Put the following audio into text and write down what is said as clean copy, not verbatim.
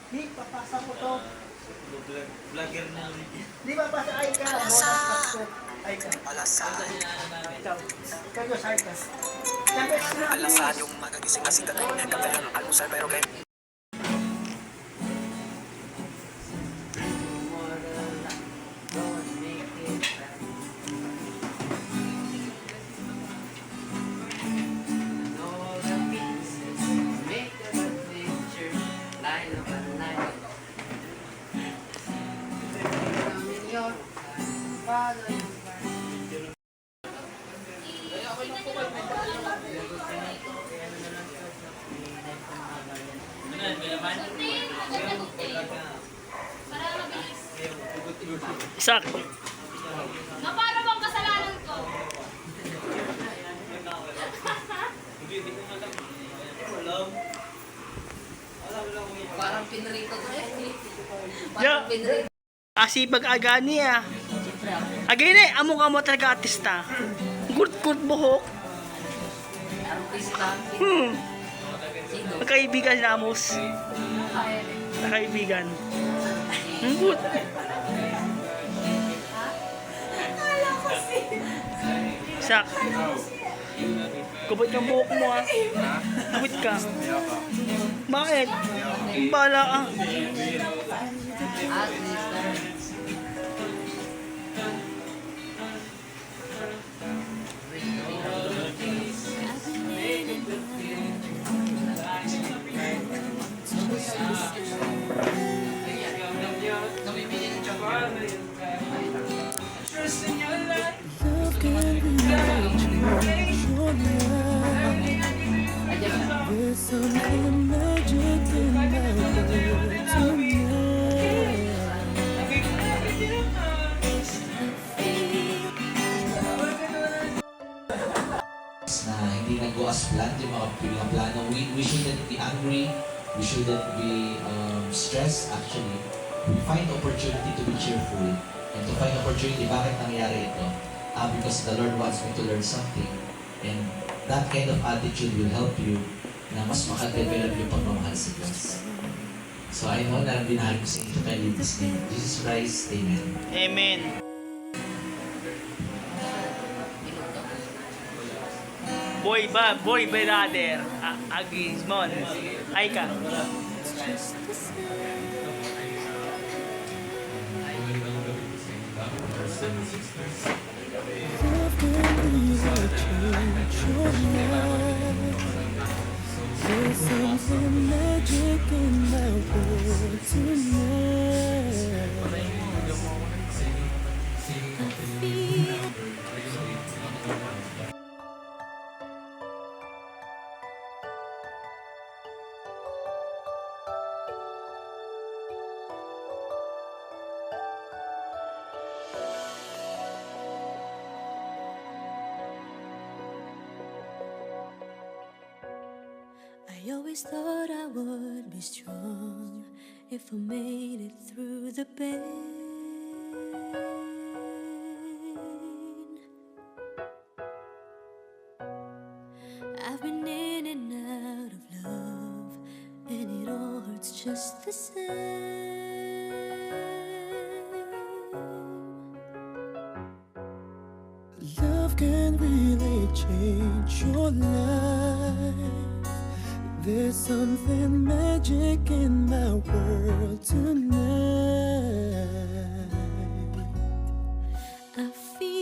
Di, papasa ko to. Vlogger na. Di ba pa sa Aika? Alasa. Aika. Alasa. Ikaw. Kayo sa Aika. Sabi na. Alasan yung magagising na si Tatay. Kape ng almusal pero kay Isak. Na para bang kasalanan ko? Parang pinrito ko eh. Yo. Parang pinrito. Asipag agani ah. Agani, amo ka mo talaga artista. Kurt buhok. Artista. Sino? Kaibigan na Amos. Kaibigan. Good. Sak. Kubot yung buhok mo ah. Kubot ka. Bakit? Bala ah. Artista. There's something magic in my world tonight. Na hindi nag-go as planned yung mga plano. We shouldn't be angry. We shouldn't be stressed actually. We find opportunity to be cheerful and to find opportunity bakit nangyari ito. Because the Lord wants me to learn something and that kind of attitude will help you na mas makadevelop yung pagmamahal sa Diyos. So I know na binahal ko sa inyo kay Lidis name. Jesus Christ, Amen. Amen. Boy brother. Agismon. Ay ka. Love can really change your life. There's something magic in my world tonight. I feel I always thought I would be strong if I made it through the pain. I've been in and out of love, and it all hurts just the same. Love can really change your life. There's something magic in my world tonight. I feel